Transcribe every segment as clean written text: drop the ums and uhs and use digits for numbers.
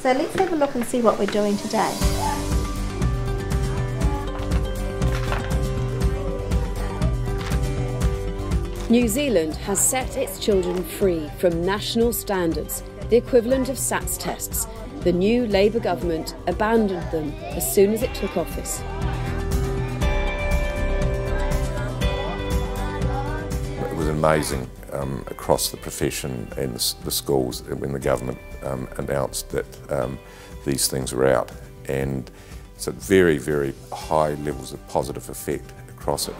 So let's have a look and see what we're doing today. New Zealand has set its children free from national standards, the equivalent of SATs tests. The new Labour government abandoned them as soon as it took office. It was amazing across the profession and the schools when the government announced that these things were out, and it's at very, very high levels of positive effect across it.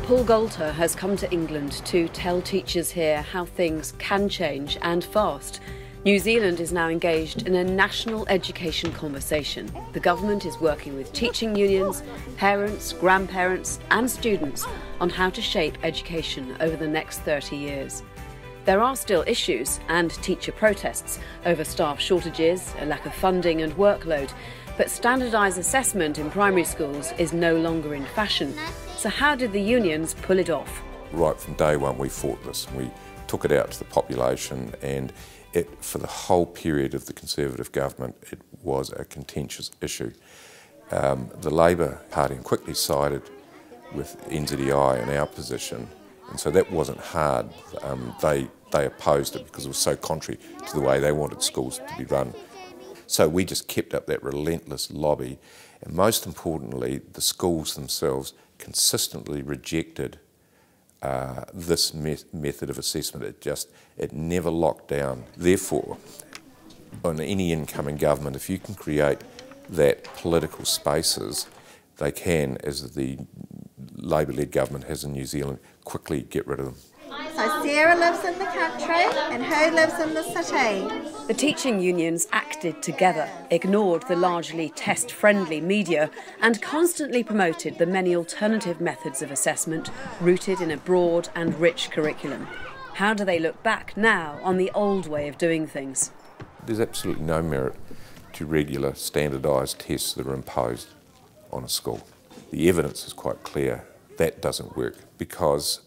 Paul Galter has come to England to tell teachers here how things can change, and fast. New Zealand is now engaged in a national education conversation. The government is working with teaching unions, parents, grandparents and students on how to shape education over the next 30 years. There are still issues and teacher protests over staff shortages, a lack of funding and workload, but standardised assessment in primary schools is no longer in fashion. So how did the unions pull it off? Right from day one we fought this. We took it out to the population, and for the whole period of the Conservative government it was a contentious issue. The Labour Party quickly sided with NZEI in our position, and so that wasn't hard. They opposed it because it was so contrary to the way they wanted schools to be run. So we just kept up that relentless lobby, and most importantly the schools themselves consistently rejected this method of assessment. It never locked down. Therefore, on any incoming government, if you can create that political spaces, they can, as the Labour-led government has in New Zealand, quickly get rid of them. So Sarah lives in the country and who lives in the city? The teaching unions acted together, ignored the largely test-friendly media and constantly promoted the many alternative methods of assessment rooted in a broad and rich curriculum. How do they look back now on the old way of doing things? There's absolutely no merit to regular standardised tests that are imposed on a school. The evidence is quite clear that doesn't work because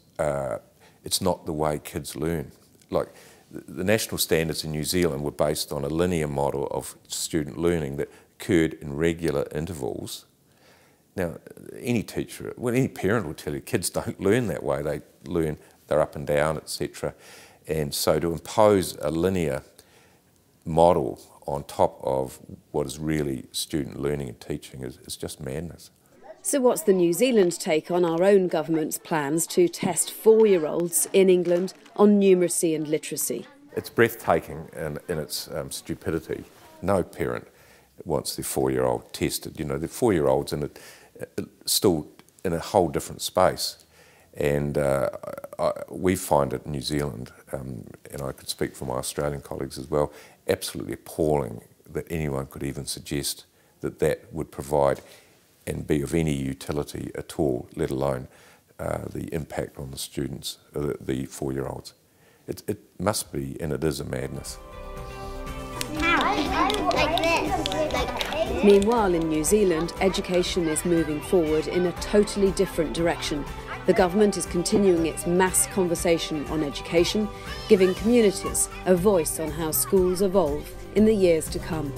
it's not the way kids learn. Like, the national standards in New Zealand were based on a linear model of student learning that occurred in regular intervals. Now, any teacher, well, any parent will tell you kids don't learn that way. They learn, they're up and down, etc. And so to impose a linear model on top of what is really student learning and teaching is just madness. So what's the New Zealand take on our own government's plans to test 4-year-olds in England on numeracy and literacy? It's breathtaking in its stupidity. No parent wants their 4-year-old tested. You know, the 4-year-old's still in a whole different space. And we find it in New Zealand, and I could speak for my Australian colleagues as well, absolutely appalling that anyone could even suggest that that would provide and be of any utility at all, let alone the impact on the students, the 4-year-olds. It must be, and it is, a madness. Meanwhile, in New Zealand, education is moving forward in a totally different direction. The government is continuing its mass conversation on education, giving communities a voice on how schools evolve in the years to come.